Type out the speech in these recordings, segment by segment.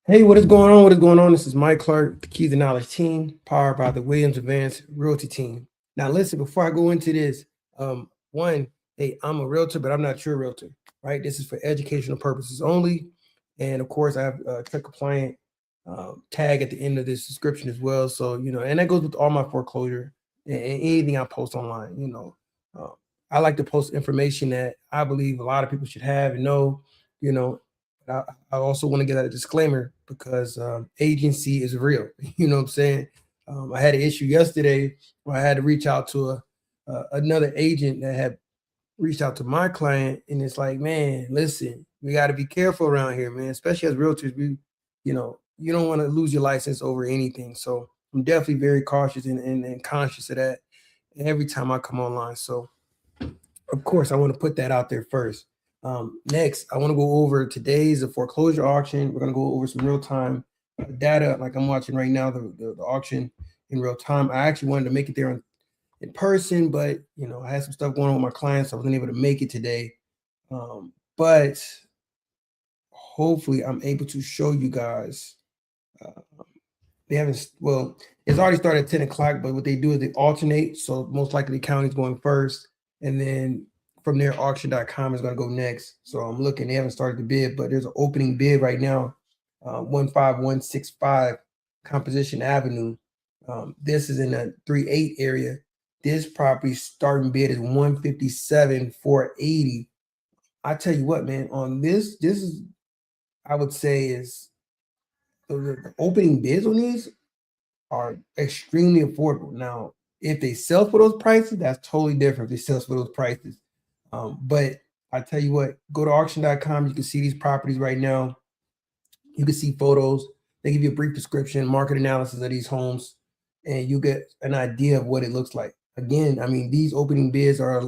Hey, what is going on? What is going on? This is Mike Clark, the Keys to Knowledge team, powered by the Williams Advanced Realty team. Now, listen, before I go into this, one, hey, I'm a realtor, but I'm not your realtor, right? This is for educational purposes only. And of course, I have a check compliant tag at the end of this description as well. So, and that goes with all my foreclosure and anything I post online. Uh, I like to post information that I believe a lot of people should have and know, you know, I, I also want to get a disclaimer because agency is real. You know what I'm saying? I had an issue yesterday where I had to reach out to another agent that had reached out to my client, and it's like, man, listen, we got to be careful around here, man. Especially as realtors, you don't want to lose your license over anything. So I'm definitely very cautious and conscious of that every time I come online. So of course, I want to put that out there first. Next, I want to go over today's foreclosure auction. We're going to go over some real time data, like I'm watching right now, the auction in real time. I actually wanted to make it there in person, but I had some stuff going on with my clients, so I wasn't able to make it today. But hopefully, I'm able to show you guys. They haven't, well, it's already started at 10 o'clock, but what they do is they alternate. So most likely the county's going first, and then from there, auction.com is going to go next. So I'm looking, they haven't started the bid, but there's an opening bid right now, 15165 Composition Avenue. This is in the 3-8 area. This property starting bid is 157,480. I tell you what, man, on this is, I would say, is the opening bids on these are extremely affordable. Now, if they sell for those prices, that's totally different if they sell for those prices. But I tell you what, go to auction.com. You can see these properties right now. You can see photos. They give you a brief description, market analysis of these homes, and you get an idea of what it looks like. Again, I mean, these opening bids are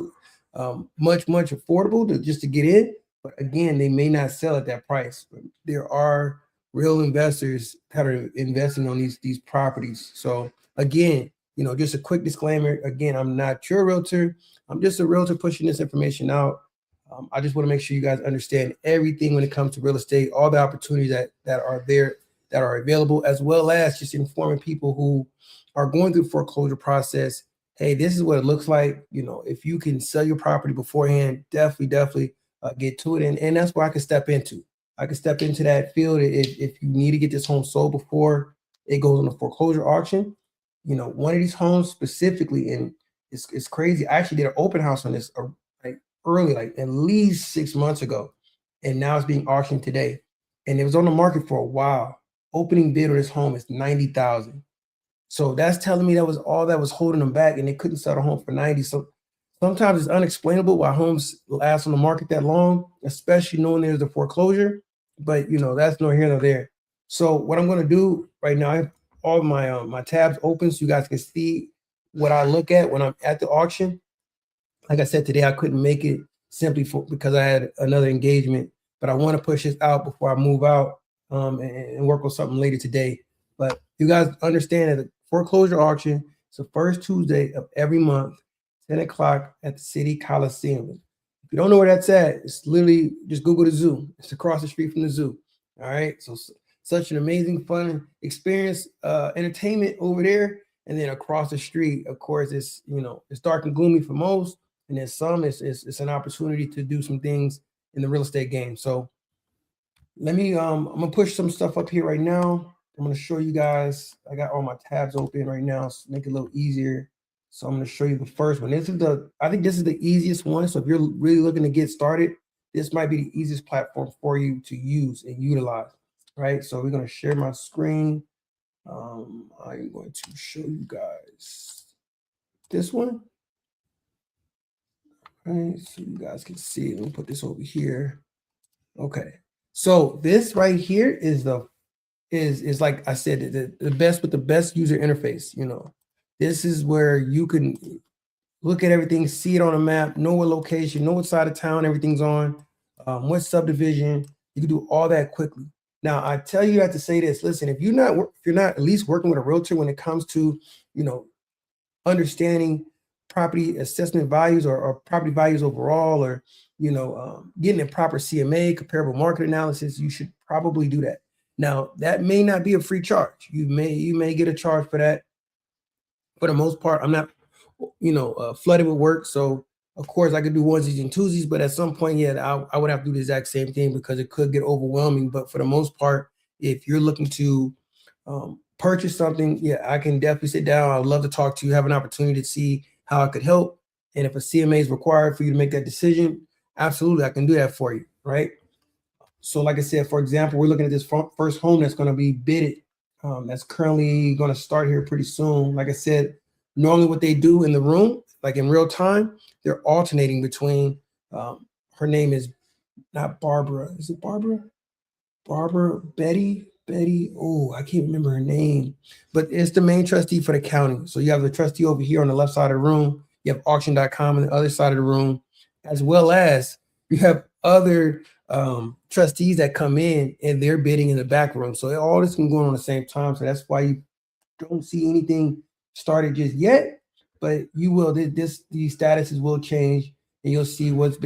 much affordable just to get in. But again, they may not sell at that price. But there are real investors that are investing on these properties. So again, just a quick disclaimer. Again, I'm not your realtor. I'm just a realtor pushing this information out. I just want to make sure you guys understand everything when it comes to real estate, all the opportunities that are there, that are available, as well as just informing people who are going through the foreclosure process. Hey, this is what it looks like. If you can sell your property beforehand, definitely get to it. And that's where I can step into. I can step into that field if you need to get this home sold before it goes on the foreclosure auction. One of these homes specifically, and it's crazy. I actually did an open house on this like early, like at least 6 months ago, and now it's being auctioned today. And it was on the market for a while. Opening bid on this home is 90,000. So that's telling me that was all that was holding them back, and they couldn't sell the home for 90. So sometimes it's unexplainable why homes last on the market that long, especially knowing there's the foreclosure. But that's nor here nor there. So what I'm going to do right now, I have all my tabs open so you guys can see what I look at when I'm at the auction. Like I said, today I couldn't make it simply because I had another engagement, but I want to push this out before I move out and work on something later today. But you guys understand that the foreclosure auction is the first Tuesday of every month, 10 o'clock at the City Coliseum. If you don't know where that's at, it's literally just Google the zoo. It's across the street from the zoo. All right. So such an amazing, fun experience, entertainment over there. And then across the street, of course, it's dark and gloomy for most. And then some, it's an opportunity to do some things in the real estate game. So let me, I'm gonna push some stuff up here right now. I'm gonna show you guys. I got all my tabs open right now, so make it a little easier. So I'm gonna show you the first one. I think this is the easiest one. So if you're really looking to get started, this might be the easiest platform for you to use and utilize. Right. So we're gonna share my screen. I'm going to show you guys this one. All right, so you guys can see it. Let me put this over here. Okay, so this right here is like I said, the best with the best user interface. This is where you can look at everything, see it on a map, know what location, know what side of town everything's on, what subdivision. You can do all that quickly. Now, I tell you, I have to say this. Listen, if you're not at least working with a realtor when it comes to, understanding property assessment values or property values overall, or getting a proper CMA, comparable market analysis, you should probably do that. Now, that may not be a free charge. You may get a charge for that. For the most part, I'm not, flooded with work. So of course I could do onesies and twosies, but at some point, yeah, I would have to do the exact same thing because it could get overwhelming. But for the most part, if you're looking to purchase something, yeah, I can definitely sit down. I'd love to talk to you, have an opportunity to see how I could help. And if a CMA is required for you to make that decision, absolutely, I can do that for you, right? So like I said, for example, we're looking at this first home that's going to be bidded. That's currently going to start here pretty soon. Like I said, normally what they do in the room, like in real time, they're alternating between, her name is not Barbara. Is it Barbara? Betty. Oh, I can't remember her name, but it's the main trustee for the county. So you have the trustee over here on the left side of the room. You have auction.com on the other side of the room, as well as you have other trustees that come in and they're bidding in the back room. So all this can go on at the same time. So that's why you don't see anything started just yet, but you will. These statuses will change, and you'll see what's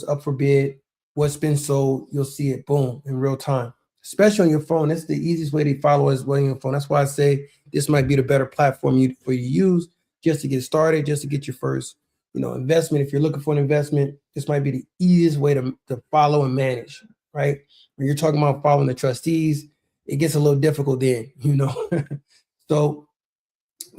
up for bid, what's been sold. You'll see it, boom, in real time, especially on your phone. That's the easiest way to follow as well on your phone. That's why I say this might be the better platform for you to use just to get started, just to get your first investment. If you're looking for an investment, this might be the easiest way to follow and manage, right? When you're talking about following the trustees, it gets a little difficult then, So,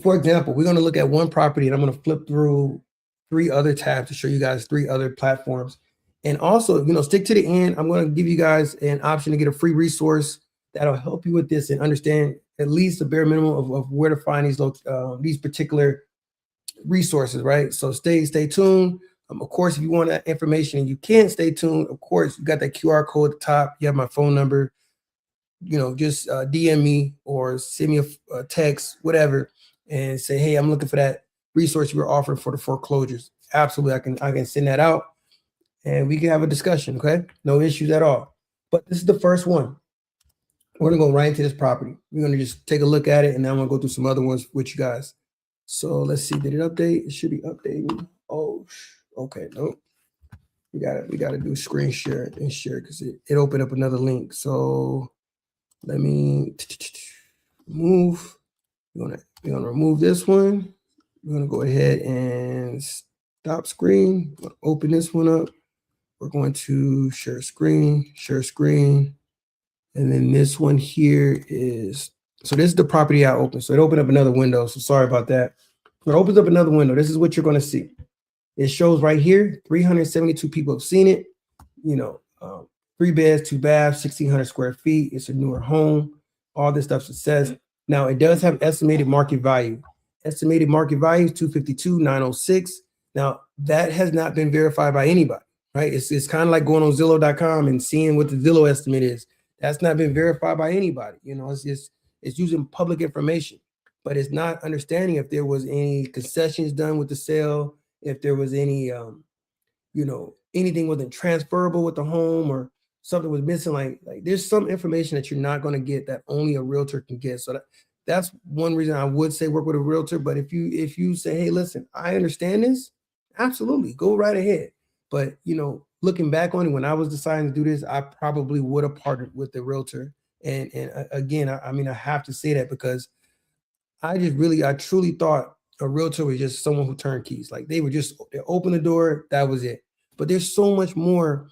for example, we're going to look at one property, and I'm going to flip through 3 other tabs to show you guys 3 other platforms. And also, stick to the end. I'm going to give you guys an option to get a free resource that'll help you with this and understand at least the bare minimum of where to find these particular resources, right? So stay tuned. Of course, if you want that information and you can't stay tuned, of course, you got that QR code at the top. You have my phone number. Just DM me or send me a text, whatever, and say, hey, I'm looking for that resource you were offering for the foreclosures. Absolutely, I can send that out, and we can have a discussion. Okay, no issues at all. But this is the first one. We're gonna go right into this property. We're gonna just take a look at it, and then I'm gonna go through some other ones with you guys. So let's see. Did it update? It should be updating. Oh, okay. Nope. We gotta do screen share and share because it opened up another link. So let me move. We're gonna remove this one. We're gonna go ahead and stop screen. Open this one up. We're going to share screen, and then this one here is. So this is the property I opened. So it opened up another window. So sorry about that. It opens up another window. This is what you're going to see. It shows right here, 372 people have seen it. 3 beds, 2 baths, 1,600 square feet. It's a newer home. All this stuff it says. Now it does have estimated market value. Estimated market value is 252,906. Now that has not been verified by anybody, right? It's kind of like going on Zillow.com and seeing what the Zillow estimate is. That's not been verified by anybody. It's using public information, but it's not understanding if there was any concessions done with the sale, if there was any, anything wasn't transferable with the home or something was missing. Like there's some information that you're not going to get that only a realtor can get. So that's one reason I would say work with a realtor. But if you say, hey, listen, I understand this, absolutely, go right ahead. But looking back on it, when I was deciding to do this, I probably would have partnered with the realtor. And again, I have to say that because I truly thought a realtor was just someone who turned keys. Like they open the door, that was it. But there's so much more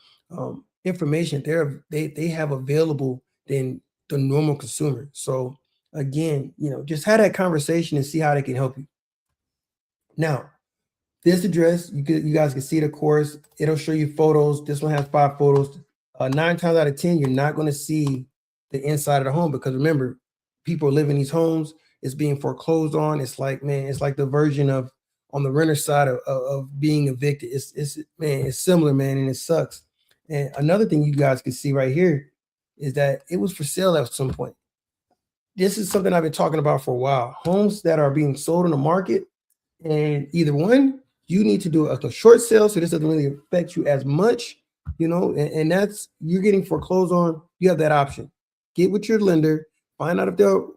information they have available than the normal consumer. So again, just have that conversation and see how they can help you. Now, this address, you guys can see it, of course. It'll show you photos. This one has 5 photos. 9 times out of 10, you're not going to see the inside of the home because remember, people live in these homes. It's being foreclosed on. It's like the version of on the renter side of being evicted. It's similar, man, and it sucks. And another thing you guys can see right here is that it was for sale at some point. This is something I've been talking about for a while. Homes that are being sold on the market, and either one, you need to do a short sale so this doesn't really affect you as much, and that's you're getting foreclosed on. You have that option. Get with your lender, find out if they'll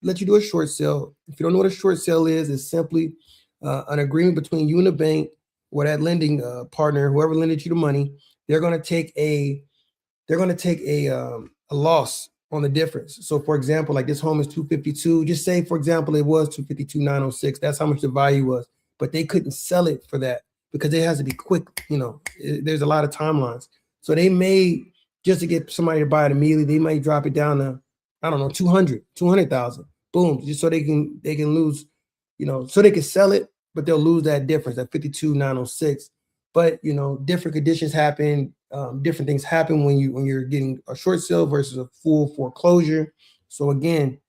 let you do a short sale. If you don't know what a short sale is, it's simply an agreement between you and the bank or that lending partner, whoever lended you the money. They're going to take a loss on the difference. So for example, like this home is 252. Just say, for example, it was 252,906. That's how much the value was. But they couldn't sell it for that because it has to be quick. There's a lot of timelines. So they may, just to get somebody to buy it immediately, they might drop it down to, I don't know, 200,000. Boom, just so they can lose, so they can sell it, but they'll lose that difference, that 52,906. But different conditions happen. Different things happen when you're getting a short sale versus a full foreclosure. So again,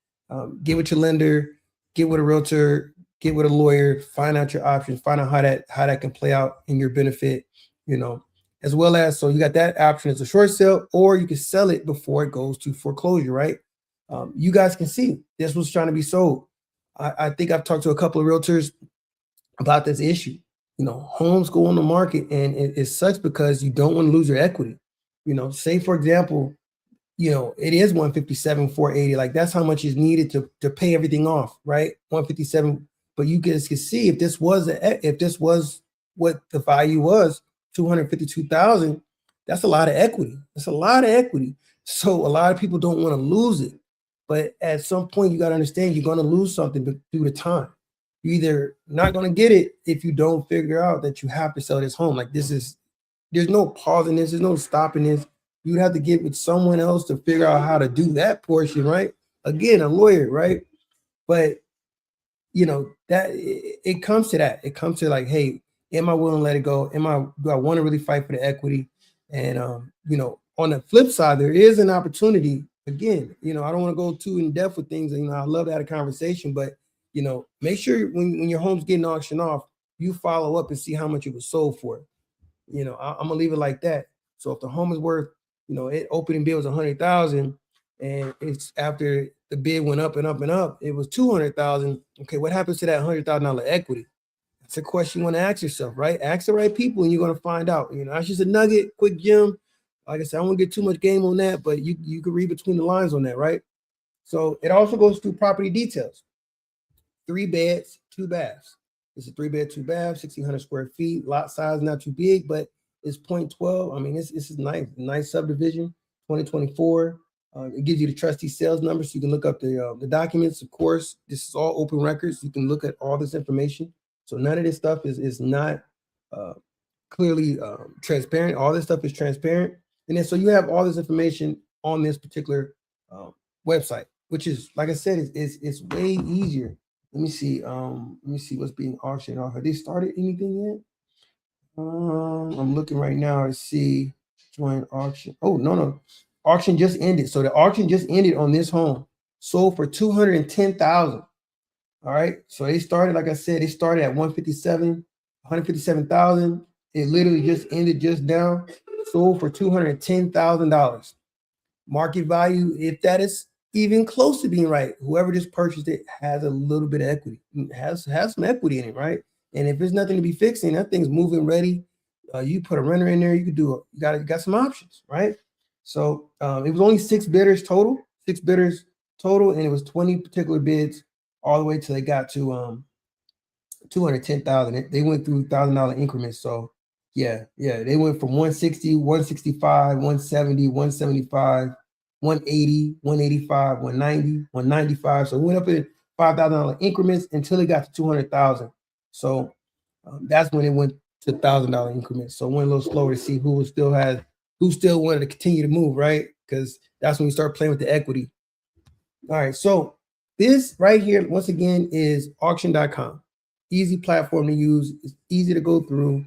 get with your lender, get with a realtor, get with a lawyer, find out your options, find out how that can play out in your benefit. As well as, so you got that option as a short sale, or you can sell it before it goes to foreclosure, right? You guys can see this was trying to be sold. I think I've talked to a couple of realtors about this issue. Homes go on the market and it sucks because you don't want to lose your equity. Say for example, it is 157, 480. Like that's how much is needed to pay everything off, right? 157. But you guys can see if this was what the value was, 252,000, that's a lot of equity. That's a lot of equity. So a lot of people don't want to lose it. But at some point, you got to understand you're going to lose something due to time. You're either not going to get it if you don't figure out that you have to sell this home. Like there's no pausing this, there's no stopping this. You'd have to get with someone else to figure out how to do that portion, right? Again, a lawyer, right? But that it comes to that. It comes to like, hey, am I willing to let it go? Do I want to really fight for the equity? And on the flip side, there is an opportunity. Again, I don't want to go too in depth with things. I love to have a conversation, but make sure when your home's getting auctioned off, you follow up and see how much it was sold for. I'm gonna leave it like that. So if the home is worth, it opening bid was 100,000, and it's after the bid went up and up and up, it was 200,000. Okay, what happens to that $100,000 equity? That's a question you want to ask yourself, right? Ask the right people, and you're gonna find out. That's just a nugget, quick gem. Like I said, I won't get too much game on that, but you can read between the lines on that, right? So it also goes through property details. 3 beds, 2 baths. It's a 3-bed, 2 baths, 1,600 square feet. Lot size not too big, but it's 0.12. I mean, this is nice subdivision. 2024. It gives you the trustee sales number, so you can look up the documents. Of course, this is all open records. You can look at all this information. So none of this stuff is not clearly transparent. All this stuff is transparent, and then so you have all this information on this particular website, which is, like I said, it's way easier. Let me see what's being auctioned off. Have they started anything yet? I'm looking right now to see join auction. Oh, no. Auction just ended. So the auction just ended on this home. Sold for 210,000. All right. So they started, like I said, they started at 157,000. It literally just ended just now. Sold for $210,000. Market value, if that is even close to being right, whoever just purchased it has a little bit of equity, has some equity in it, right? And if there's nothing to be fixing, that thing's moving ready. You put a renter in there, you got some options, right? So it was only 6 bidders total, and it was 20 particular bids all the way till they got to 210,000. They went through $1,000 increments. So yeah, they went from 160, 165, 170, 175. 180, 185, 190, 195. So it went up in $5,000 increments until it got to 200,000. So that's when it went to $1,000 increments. So it went a little slower to see who still wanted to continue to move, right? Because that's when you start playing with the equity. All right, so this right here, once again, is auction.com. Easy platform to use. It's easy to go through.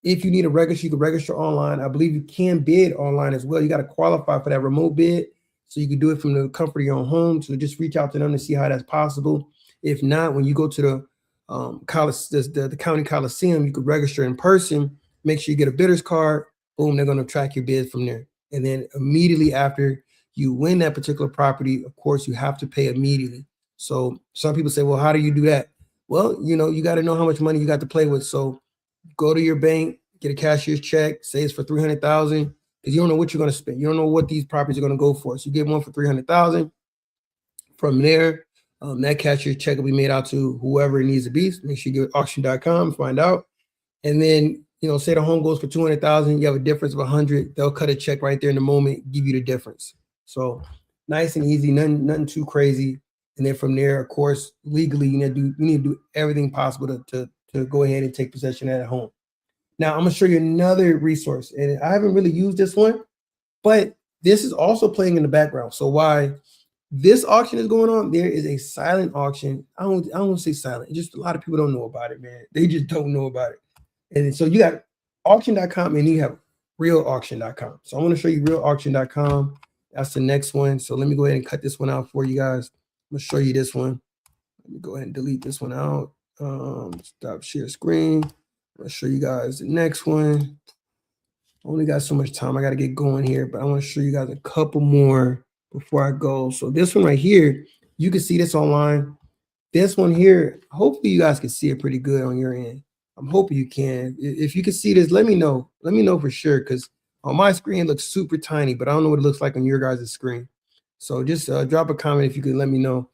If you need a register, you can register online. I believe you can bid online as well. You got to qualify for that remote bid, so you can do it from the comfort of your own home. So just reach out to them to see how that's possible. If not, when you go to the county coliseum, you can register in person. Make sure you get a bidder's card. Boom, they're going to track your bid from there. And then immediately after you win that particular property, of course, you have to pay immediately. So some people say, well, how do you do that? Well, you got to know how much money you got to play with. So go to your bank, get a cashier's check, say it's for 300,000, because you don't know what you're going to spend. You don't know what these properties are going to go for. So you get one for 300,000. From there, That cashier check will be made out to whoever it needs to be. Make sure you go to auction.com, find out. And then, say the home goes for 200,000, you have a difference of 100. They'll cut a check right there in the moment, give you the difference. So nice and easy, nothing too crazy. And then from there, of course, legally, you need to do everything possible to go ahead and take possession at home. Now, I'm gonna show you another resource, and I haven't really used this one, but this is also playing in the background. So why this auction is going on, there is a silent auction. I don't want to say silent. Just a lot of people don't know about it, man. They just don't know about it. And so you got auction.com and you have realauction.com. So I want to show you realauction.com. That's the next one. So let me go ahead and cut this one out for you guys. I'm gonna show you this one. Let me go ahead and delete this one out. Stop share screen. I'll show you guys the next one. I only got so much time. I got to get going here, but I want to show you guys a couple more before I go. So this one right here, you can see this online. This one here, hopefully you guys can see it pretty good on your end. I'm hoping you can. If you can see this, let me know. Let me know for sure, because on my screen it looks super tiny, but I don't know what it looks like on your guys' screen. So just drop a comment if you can let me know.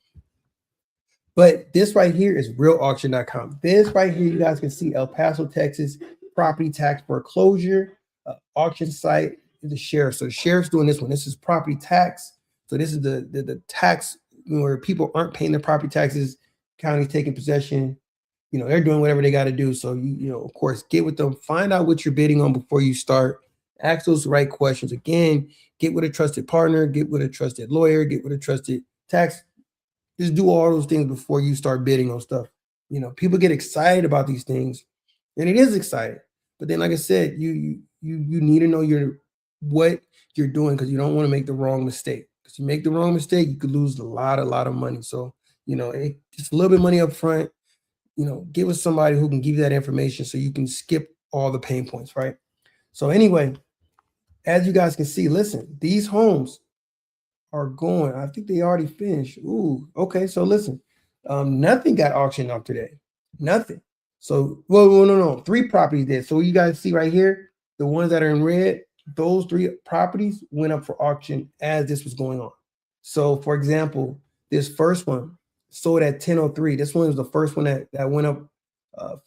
But this right here is realauction.com. This right here, you guys can see El Paso, Texas, property tax foreclosure, auction site, the sheriff. So the sheriff's doing this one. This is property tax. So this is the tax where people aren't paying their property taxes, county's taking possession. They're doing whatever they got to do. So, of course, get with them, find out what you're bidding on before you start. Ask those right questions. Again, get with a trusted partner, get with a trusted lawyer, get with a trusted tax. Just do all those things before you start bidding on stuff. People get excited about these things, and it is exciting. But then, like I said, you need to know what you're doing, because you don't want to make the wrong mistake. Because you make the wrong mistake, you could lose a lot of money. So, just a little bit of money up front. Get with somebody who can give you that information so you can skip all the pain points, right? So anyway, as you guys can see, listen, these homes are going. I think they already finished. Ooh, okay. So listen, nothing got auctioned off today. Nothing. So, well, no. 3 properties did. So you guys see right here, the ones that are in red, those 3 properties went up for auction as this was going on. So, for example, this first one sold at 1003. This one was the first one that went up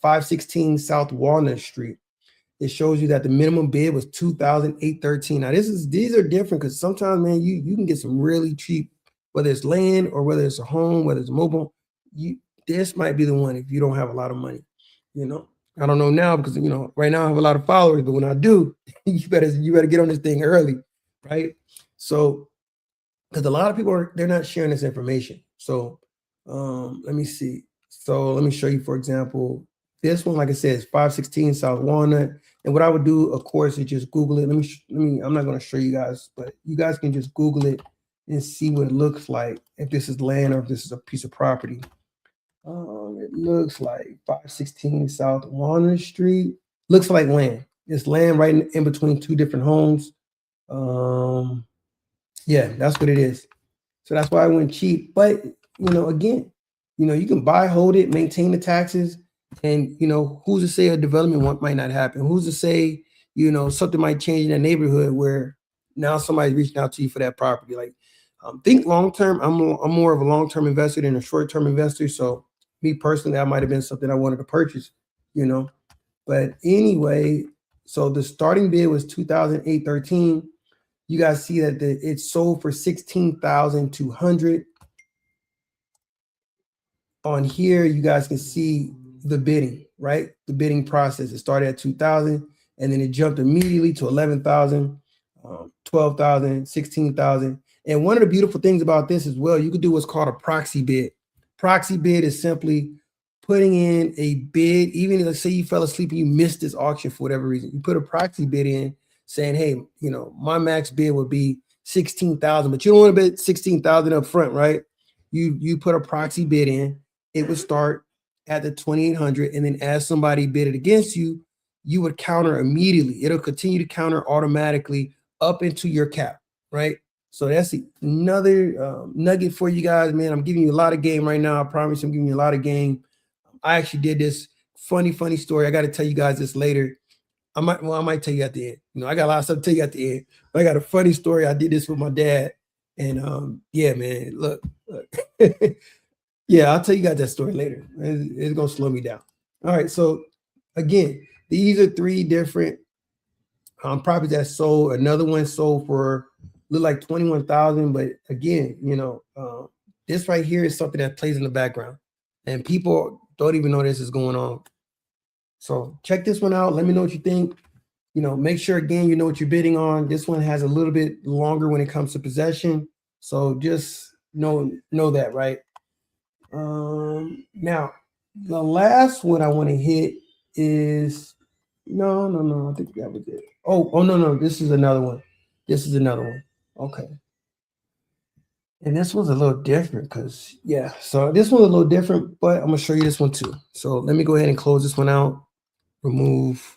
516 South Walnut Street. It shows you that the minimum bid was $2,813. Now these are different, because sometimes, man, you can get some really cheap, whether it's land or whether it's a home, whether it's mobile. This might be the one if you don't have a lot of money. I don't know now, because right now I have a lot of followers, but when I do, you better get on this thing early, right? So, because a lot of people they're not sharing this information. So let me see. So let me show you, for example, this one, like I said, is 516 South Walnut. And what I would do, of course, is just Google it. I'm not going to show you guys, but you guys can just Google it and see what it looks like, if this is land or if this is a piece of property. It looks like 516 South Walnut Street. Looks like land. It's land right in between 2 different homes. Yeah, that's what it is. So that's why I went cheap. But, again, you can buy, hold it, maintain the taxes. And, who's to say a development might not happen? Who's to say, something might change in that neighborhood where now somebody's reaching out to you for that property? Like, think long-term. I'm more of a long-term investor than a short-term investor. So me personally, that might have been something I wanted to purchase, But anyway, so the starting bid was $2,813. You guys see that it sold for $16,200. On here, you guys can see the bidding, right? The bidding process. It started at 2,000, and then it jumped immediately to 11,000, 12,000, 16,000. And one of the beautiful things about this as well, you could do what's called a proxy bid. Proxy bid is simply putting in a bid. Even if, let's say, you fell asleep and you missed this auction for whatever reason, you put a proxy bid in saying, hey, my max bid would be 16,000, but you don't want to bid 16,000 up front, right? You put a proxy bid in. It would start at the 2,800, and then as somebody bid it against you, you would counter immediately. It'll continue to counter automatically up into your cap, right? So that's another nugget for you guys, man. I'm giving you a lot of game right now. I promise I'm giving you a lot of game. I actually did this funny story. I got to tell you guys this later. I might tell you at the end. I got a lot of stuff to tell you at the end. But I got a funny story. I did this with my dad. And yeah, man, look. Yeah, I'll tell you guys that story later. It's gonna slow me down. All right, so again, these are three different properties that sold. Another one sold for look like 21,000, but again, this right here is something that plays in the background, and people don't even know this is going on. So check this one out. Let me know what you think. Make sure again you know what you're bidding on. This one has a little bit longer when it comes to possession, so just know that, right? Now the last one I want to hit is no. I think that was it. Oh no. This is another one. This is another one. Okay. And this one's a little different because yeah. So this one's a little different, but I'm gonna show you this one too. So let me go ahead and close this one out. Remove.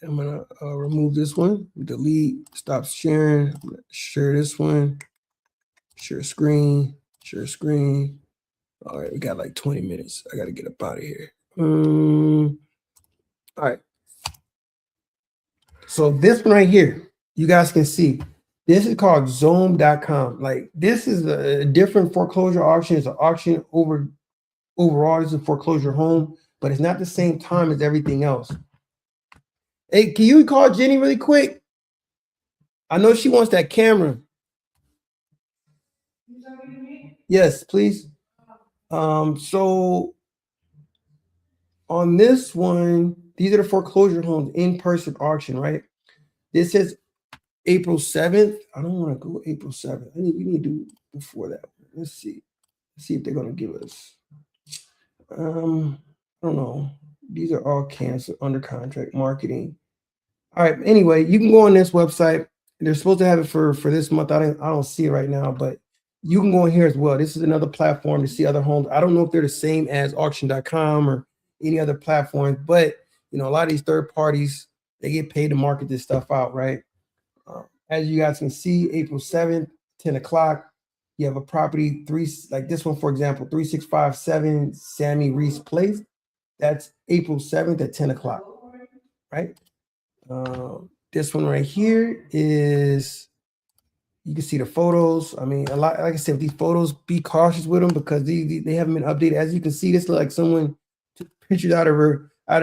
I'm gonna remove this one. Delete. Stop sharing. Share this one. Share screen. Share screen. All right, we got like 20 minutes. I gotta get up out of here. All right. So this one right here, you guys can see. This is called Zoom.com. Like this is a different foreclosure auction. It's an auction overall. It's a foreclosure home, but it's not the same time as everything else. Hey, can you call Jenny really quick? I know she wants that camera. Yes, please. So on this one, these are the foreclosure homes in-person auction, right? This is April 7th. I don't want to go April 7th. We need to do before that. Let's see. Let's see if they're going to give us. I don't know. These are all canceled, under contract, marketing. All right. Anyway, you can go on this website. They're supposed to have it for this month. I don't see it right now, but you can go in here as well. This is another platform to see other homes. I don't know if they're the same as auction.com or any other platforms, but a lot of these third parties, they get paid to market this stuff out, right? As you guys can see, April 7th, 10 o'clock, you have a property, like this one, for example, 3657 Sammy Reese Place. That's April 7th at 10 o'clock, right? This one right here is, you can see the photos. I mean, a lot, like I said, these photos, be cautious with them because they haven't been updated. As you can see, this looks like someone took pictures out of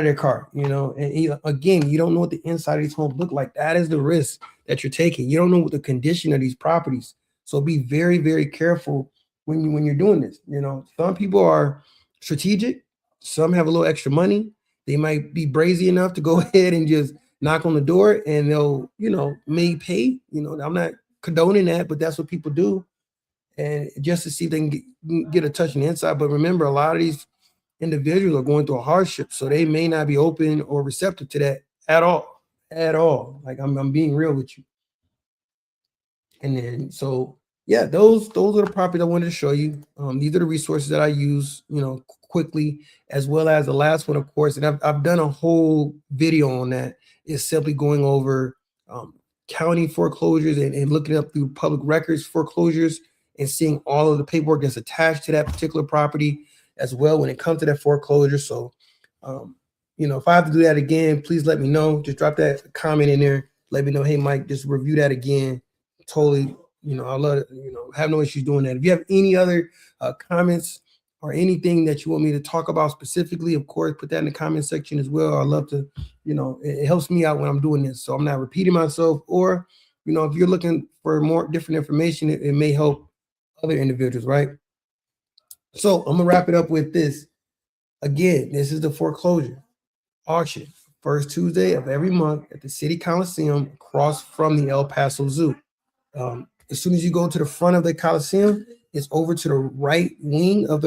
their car, and again, you don't know what the inside of these homes look like. That is the risk that you're taking. You don't know what the condition of these properties. So be very, very careful when you're doing this. Some people are strategic. Some have a little extra money. They might be brazy enough to go ahead and just knock on the door and they'll, may pay. I'm not condoning that, but that's what people do. And just to see if they can get a touch on the inside. But remember, a lot of these individuals are going through a hardship, so they may not be open or receptive to that at all. Like I'm being real with you. And then so yeah, those are the properties I wanted to show you. These are the resources that I use, quickly, as well as the last one, of course. And I've done a whole video on that. It's simply going over county foreclosures and looking up through public records foreclosures and seeing all of the paperwork that's attached to that particular property as well when it comes to that foreclosure. So, if I have to do that again, please let me know. Just drop that comment in there. Let me know, hey, Mike, just review that again. Totally, I love it. Have no issues doing that. If you have any other comments or anything that you want me to talk about specifically, of course, put that in the comment section as well. I love to, it helps me out when I'm doing this. So I'm not repeating myself, or, if you're looking for more different information, it may help other individuals, right? So I'm gonna wrap it up with this. Again, this is the foreclosure auction, first Tuesday of every month at the City Coliseum across from the El Paso Zoo. As soon as you go to the front of the Coliseum, it's over to the right wing of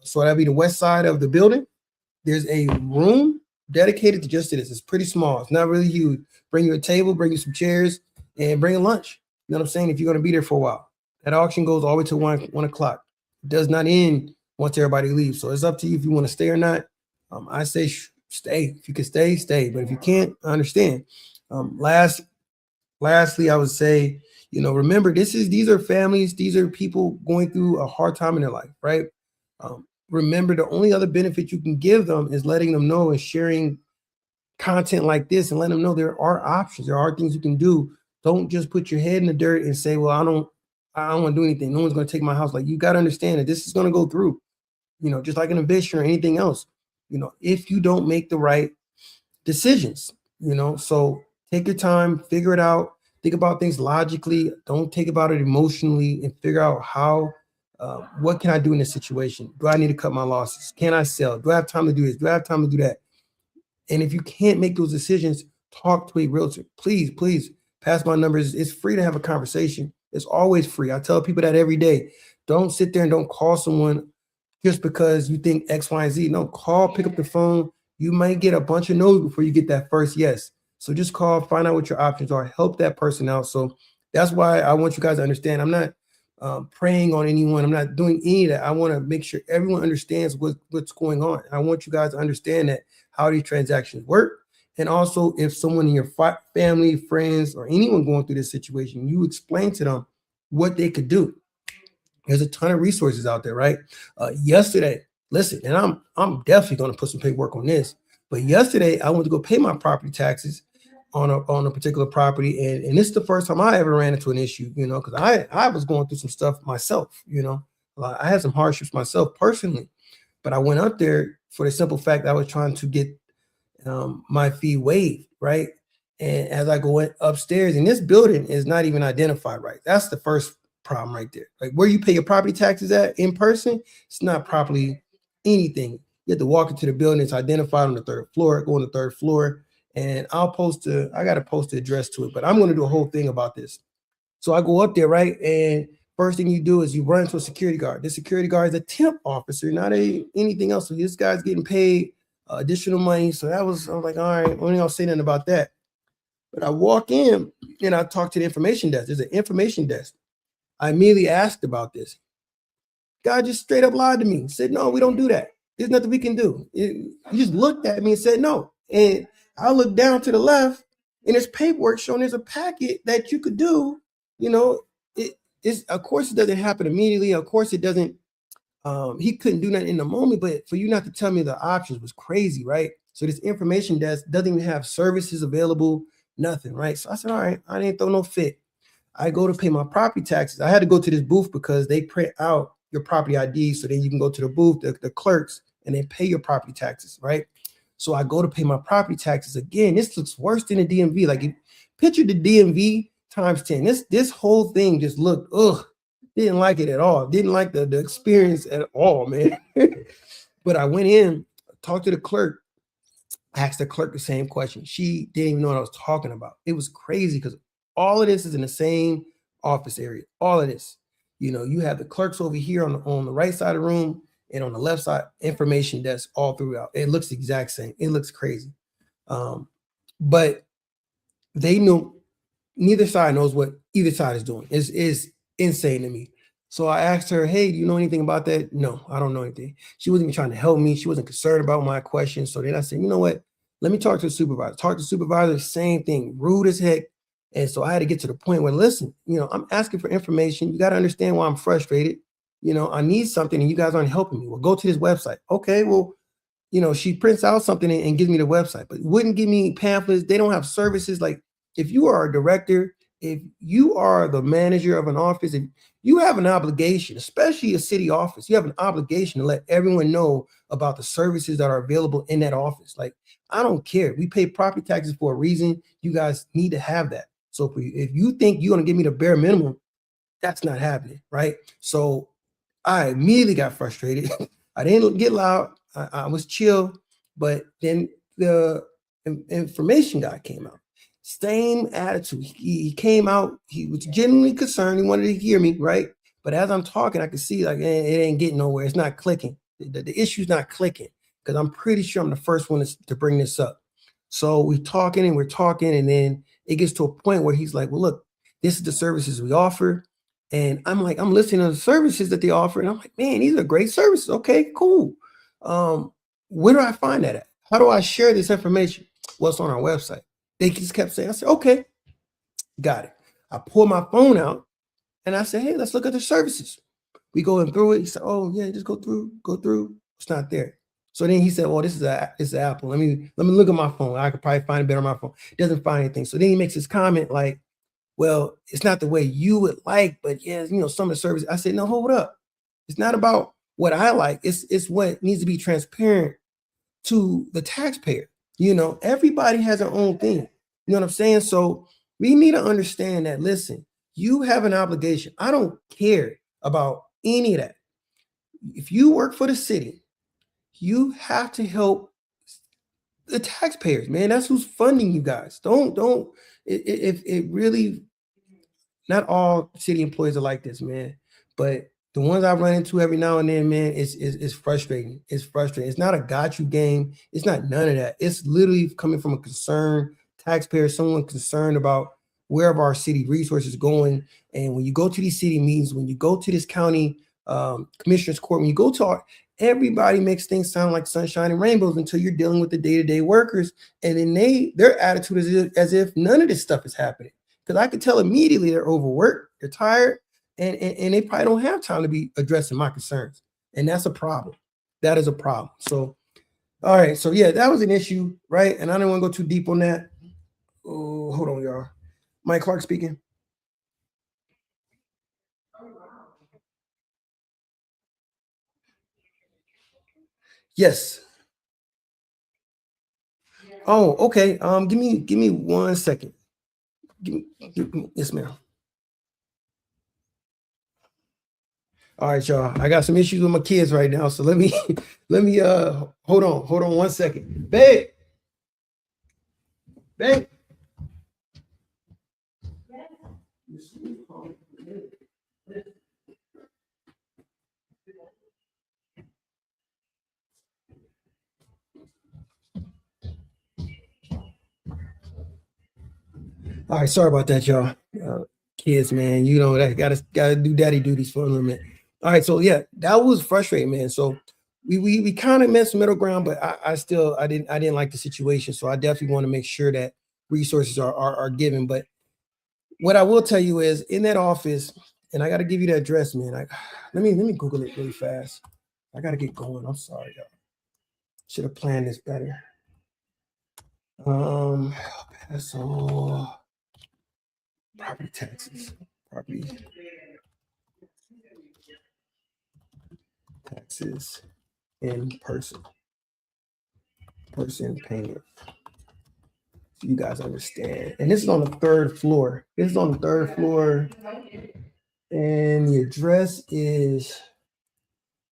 so that'll be the west side of the building. There's a room dedicated to just this. It's pretty small. It's not really huge. Bring you a table, bring you some chairs, and bring a lunch. You know what I'm saying? If you're going to be there for a while. That auction goes all the way to 1 o'clock. It does not end once everybody leaves. So it's up to you if you want to stay or not. I say stay. If you can stay, stay. But if you can't, I understand. Lastly, I would say, remember, these are families, these are people going through a hard time in their life, right? Remember, the only other benefit you can give them is letting them know and sharing content like this and letting them know there are options, there are things you can do. Don't just put your head in the dirt and say, well, I don't want to do anything. No one's going to take my house. Like, you got to understand that this is going to go through. just like an eviction or anything else. If you don't make the right decisions, so take your time, figure it out, think about things logically, don't think about it emotionally, and figure out what can I do in this situation? Do I need to cut my losses? Can I sell? Do I have time to do this? Do I have time to do that? And if you can't make those decisions, talk to a realtor. Please, please pass my numbers. It's free to have a conversation. It's always free. I tell people that every day. Don't sit there and don't call someone just because you think X, Y, and Z. No, call, pick up the phone. You might get a bunch of no's before you get that first yes. So just call, find out what your options are, help that person out. So that's why I want you guys to understand. I'm not preying on anyone. I'm not doing any of that. I want to make sure everyone understands what's going on. I want you guys to understand that how these transactions work. And also, if someone in your family, friends, or anyone going through this situation, you explain to them what they could do. There's a ton of resources out there, right? Yesterday, listen, and I'm definitely going to put some paperwork on this. But yesterday, I went to go pay my property taxes on a particular property, and this is the first time I ever ran into an issue, because I was going through some stuff myself, I had some hardships myself personally, but I went up there for the simple fact that I was trying to get my fee waived, right? And as I go upstairs, and this building is not even identified right. That's the first problem right there. Like where you pay your property taxes at in person, it's not properly anything. You have to walk into the building. It's identified on the third floor. Go on the third floor, and I got to post the address to it. But I'm going to do a whole thing about this. So I go up there, right, and first thing you do is you run into a security guard. The security guard is a temp officer, not anything else. So this guy's getting paid additional money. So I was like, all right, I don't gonna say nothing about that. But I walk in and I talk to the information desk. There's an information desk. I immediately asked about this. Guy just straight up lied to me. Said, no, we don't do that. There's nothing we can do. He just looked at me and said no. And I looked down to the left, and there's paperwork showing there's a packet that you could do. It's of course it doesn't happen immediately. Of course it doesn't. He couldn't do that in the moment, but for you not to tell me the options was crazy, right? So this information desk doesn't even have services available, nothing, right? So I said, all right, I didn't throw no fit. I go to pay my property taxes. I had to go to this booth because they print out your property ID, so then you can go to the booth, the clerks, and they pay your property taxes, right? So I go to pay my property taxes again. This looks worse than the DMV. Like, picture the DMV times 10. This whole thing just looked, didn't like it at all. Didn't like the experience at all, man. But I went in, talked to the clerk, asked the clerk the same question. She didn't even know what I was talking about. It was crazy because all of this is in the same office area. All of this. You have the clerks over here on the right side of the room, and on the left side, information desk all throughout. It looks the exact same. It looks crazy. But they knew, neither side knows what either side is doing. Is insane to me. So I asked her, hey, do you know anything about that? No, I don't know anything. She wasn't even trying to help me. She wasn't concerned about my questions. So then I said, you know what? Let me talk to the supervisor. Talk to the supervisor, same thing, rude as heck. And so I had to get to the point where, listen, I'm asking for information. You got to understand why I'm frustrated. I need something and you guys aren't helping me. Well, go to this website. Okay, well, she prints out something and gives me the website, but wouldn't give me pamphlets. They don't have services. Like, if you are a director, if you are the manager of an office, if you have an obligation, especially a city office, you have an obligation to let everyone know about the services that are available in that office. Like, I don't care. We pay property taxes for a reason. You guys need to have that. So if you think you're going to give me the bare minimum, that's not happening, right? So I immediately got frustrated. I didn't get loud. I was chill, but then the information guy came out. Same attitude. He came out. He was genuinely concerned. He wanted to hear me, right? But as I'm talking, I could see like it ain't getting nowhere. It's not clicking. The issue's not clicking because I'm pretty sure I'm the first one to bring this up. So we're talking, and then it gets to a point where he's like, well, look, this is the services we offer. And I'm like, I'm listening to the services that they offer. And I'm like, man, these are great services. Okay, cool. Where do I find that at? How do I share this information? What's on our website? They just kept saying, I said, okay, got it. I pulled my phone out and I said, hey, let's look at the services. We going through it. He said, oh yeah, just go through. It's not there. So then he said, well, this is Apple. Let me look at my phone. I could probably find it better on my phone. Doesn't find anything. So then he makes his comment like, well, it's not the way you would like, but yeah, some of the services. I said, no, hold up. It's not about what I like is what needs to be transparent to the taxpayer. Everybody has their own thing. You know what I'm saying? So we need to understand that, listen, you have an obligation. I don't care about any of that. If you work for the city, you have to help the taxpayers, man. That's who's funding you guys. Don't if it really, not all city employees are like this, man. But the ones I run into every now and then, man, it's frustrating. It's frustrating. It's not a got you game. It's not none of that. It's literally coming from a concerned taxpayer, someone concerned about where are our city resources going. And when you go to these city meetings, when you go to this county commissioner's court, when you go to everybody makes things sound like sunshine and rainbows until you're dealing with the day-to-day workers, and then their attitude is as if none of this stuff is happening. Because I could tell immediately they're overworked, they're tired, and they probably don't have time to be addressing my concerns. And that's a problem. That is a problem. So, all right. So, yeah, that was an issue, right? And I don't want to go too deep on that. Oh, hold on, y'all. Mike Clark speaking. Yes. Oh, okay. Give me 1 second. Yes, ma'am. All right, y'all. I got some issues with my kids right now, so let me let me hold on 1 second. Babe. All right, sorry about that, y'all. Kids, man, that gotta do daddy duties for a little bit. All right, so yeah, that was frustrating, man. So we kind of met some middle ground, but I didn't like the situation. So I definitely want to make sure that resources are given. But what I will tell you is in that office, and I got to give you the address, man. Let me Google it really fast. I got to get going. I'm sorry, y'all. Should have planned this better. Paso property taxes, property taxes in person payment. So you guys understand. And this is on the third floor. This is on the third floor, and the address is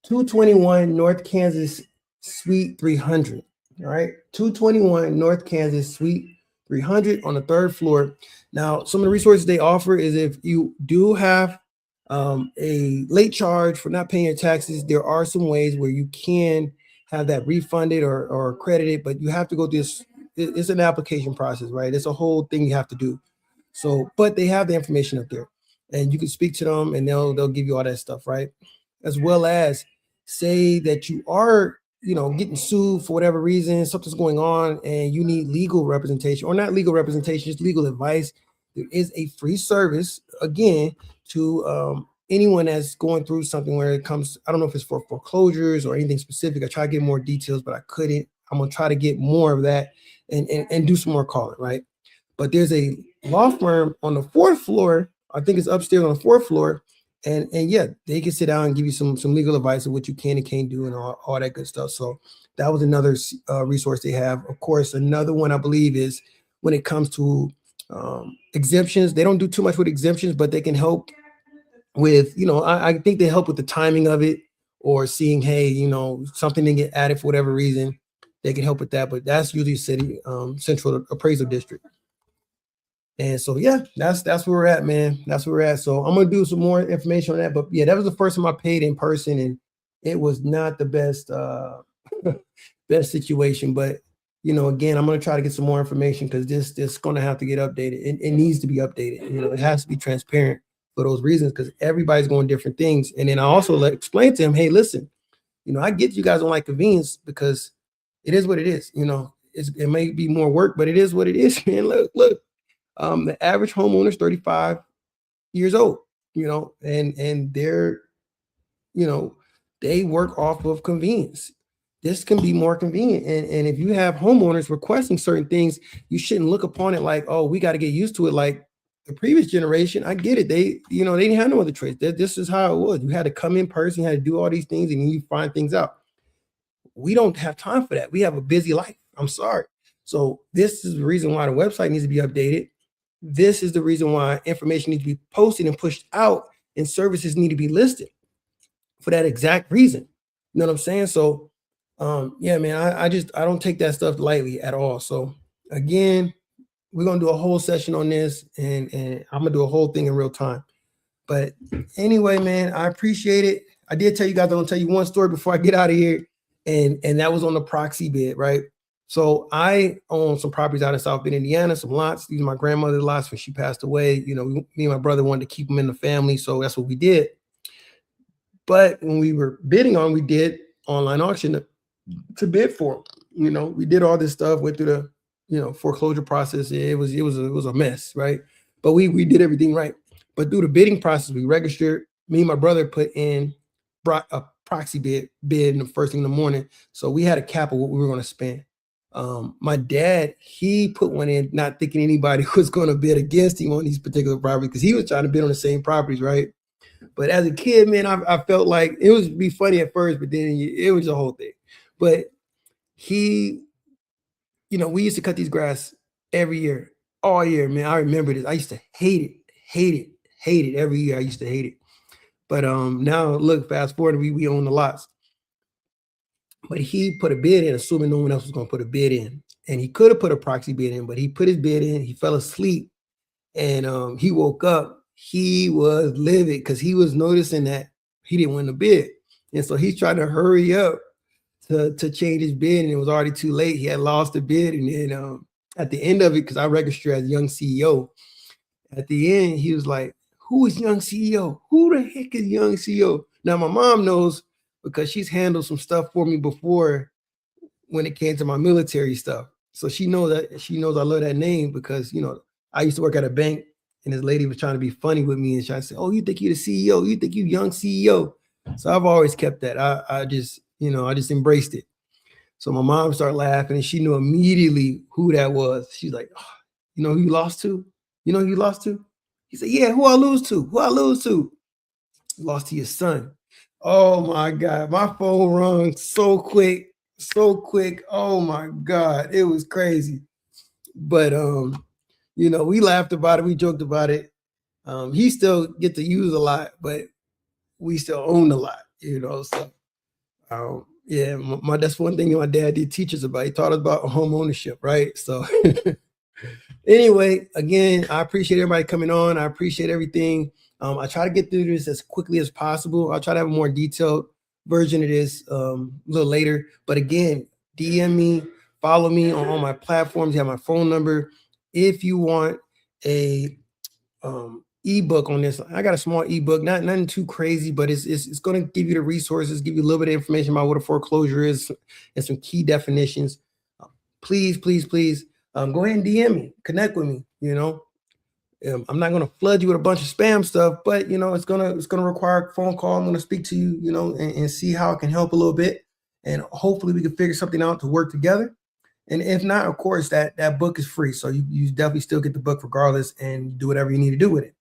221 North Kansas Suite 300. All right, 221 North Kansas Suite 300 on the third floor. Now, some of the resources they offer is if you do have a late charge for not paying your taxes, there are some ways where you can have that refunded or credited, but you have to go through this. It's an application process, right? It's a whole thing you have to do. So, but they have the information up there, and you can speak to them, and they'll give you all that stuff, right? As well as say that you are getting sued for whatever reason, something's going on, and you need legal representation, or not legal representation, just legal advice. There is a free service again to anyone that's going through something where it comes. I don't know if it's for foreclosures or anything specific. I try to get more details, but I couldn't. I'm gonna try to get more of that and do some more calling, right? But there's a law firm on the fourth floor. I think it's upstairs on the fourth floor. And yeah, they can sit down and give you some legal advice of what you can and can't do and all that good stuff. So that was another resource they have. Of course, another one I believe is when it comes to exemptions. They don't do too much with exemptions, but they can help with, I think they help with the timing of it, or seeing, hey, something didn't get added for whatever reason. They can help with that, but that's usually city central appraisal district. And so yeah, that's where we're at, man. That's where we're at. So I'm gonna do some more information on that. But yeah, that was the first time I paid in person, and it was not the best best situation. But again, I'm gonna try to get some more information because this gonna have to get updated. It needs to be updated. It has to be transparent for those reasons, because everybody's going different things. And then I also explain to him, hey, listen, I get you guys don't like convenience because it is what it is. It may be more work, but it is what it is, man. Look. The average homeowner is 35 years old, and they're, they work off of convenience. This can be more convenient. And if you have homeowners requesting certain things, you shouldn't look upon it like, oh, we got to get used to it. Like the previous generation, I get it. They, they didn't have no other choice. This is how it was. You had to come in person, you had to do all these things, and then you find things out. We don't have time for that. We have a busy life. I'm sorry. So this is the reason why the website needs to be updated. This is the reason why information needs to be posted and pushed out, and services need to be listed for that exact reason. You know what I'm saying? So, yeah, man, I don't take that stuff lightly at all. So again, we're gonna do a whole session on this, and I'm gonna do a whole thing in real time. But anyway, man, I appreciate it. I did tell you guys I'm gonna tell you one story before I get out of here, and that was on the proxy bid, right? So I own some properties out in South Bend, Indiana, some lots. These are my grandmother's lots when she passed away. Me and my brother wanted to keep them in the family, so that's what we did. But when we were bidding on, we did online auction to bid for them. We did all this stuff, went through the foreclosure process. It was a mess, right? But we did everything right. But through the bidding process, we registered. Me and my brother put in a proxy bid in the first thing in the morning. So we had a cap of what we were going to spend. My dad, he put one in, not thinking anybody was going to bid against him on these particular properties, because he was trying to bid on the same properties, right? But as a kid, man, I felt like it was be funny at first, but then it was a whole thing. But we used to cut these grass every year, all year, man. I remember this. I used to hate it every year. I used to hate it. But now look, fast forward, we own the lots. But he put a bid in, assuming no one else was going to put a bid in. And he could have put a proxy bid in, but he put his bid in. He fell asleep, and he woke up. He was livid because he was noticing that he didn't win the bid. And so he's trying to hurry up to change his bid, and it was already too late. He had lost the bid. And then at the end of it, because I registered as young CEO, at the end, he was like, "Who is young CEO? Who the heck is young CEO?" Now, my mom knows, because she's handled some stuff for me before when it came to my military stuff. So she knows I love that name, because, I used to work at a bank, and this lady was trying to be funny with me and trying to say, "Oh, you think you're the CEO? You think you young CEO?" So I've always kept that. I just embraced it. So my mom started laughing, and she knew immediately who that was. She's like, "Oh, you know who you lost to? You know who you lost to?" He said, "Yeah, who I lose to? Who I lose to?" "Lost to your son." Oh my God, my phone rung so quick, so quick. Oh my God, it was crazy. But we laughed about it, we joked about it. He still get to use a lot, but we still own a lot, So yeah, that's one thing my dad did teach us about. He taught us about home ownership, right? So anyway, again, I appreciate everybody coming on. I appreciate everything. I try to get through this as quickly as possible. I'll try to have a more detailed version of this a little later. But again, DM me, follow me on all my platforms. You have my phone number. If you want a ebook on this, I got a small ebook, nothing too crazy, but it's going to give you the resources, give you a little bit of information about what a foreclosure is and some key definitions. Please, please, please, go ahead and DM me, connect with me. I'm not going to flood you with a bunch of spam stuff, but it's gonna require a phone call. I'm going to speak to you, and see how I can help a little bit, and hopefully we can figure something out to work together. And if not, of course, that book is free, so you definitely still get the book regardless, and do whatever you need to do with it.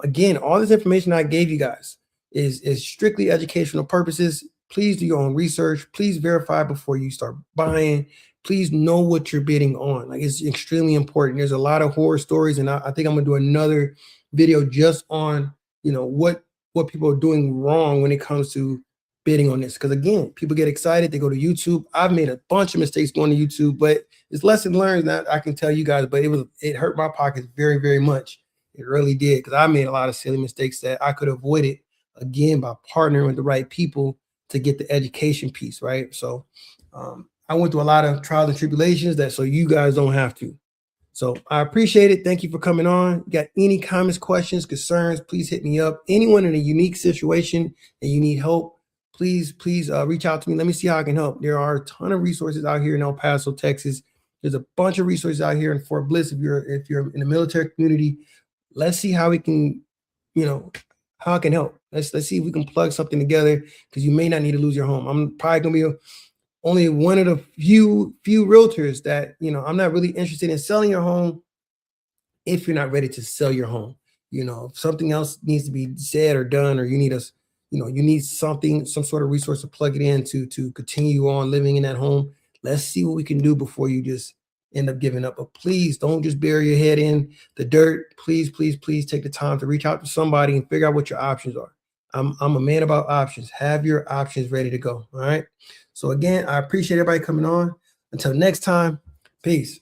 Again, all this information I gave you guys is strictly educational purposes. Please do your own research. Please verify before you start buying. Please know what you're bidding on. Like, it's extremely important. There's a lot of horror stories, and I think I'm gonna do another video just on what people are doing wrong when it comes to bidding on this. Because again, people get excited, they go to YouTube. I've made a bunch of mistakes going to YouTube, but it's lesson learned that I can tell you guys. But it hurt my pockets very, very much. It really did, because I made a lot of silly mistakes that I could avoid it, again, by partnering with the right people to get the education piece, right? So I went through a lot of trials and tribulations so you guys don't have to. So I appreciate it. Thank you for coming on. Got any comments, questions, concerns, please hit me up. Anyone in a unique situation and you need help, please reach out to me. Let me see how I can help. There are a ton of resources out here in El Paso, Texas. There's a bunch of resources out here in Fort Bliss. If you're in the military community, let's see how we can, how I can help. Let's see if we can plug something together, because you may not need to lose your home. I'm probably gonna be only one of the few realtors that, I'm not really interested in selling your home. if you're not ready to sell your home. You know, if something else needs to be said or done, or you need us, you know, you need something, some sort of resource to plug it in to continue on living in that home. Let's see what we can do before you just end up giving up. But please don't just bury your head in the dirt. Please, please, please take the time to reach out to somebody and figure out what your options are. I'm a man about options. Have your options ready to go. All right. So again, I appreciate everybody coming on. Until next time, peace.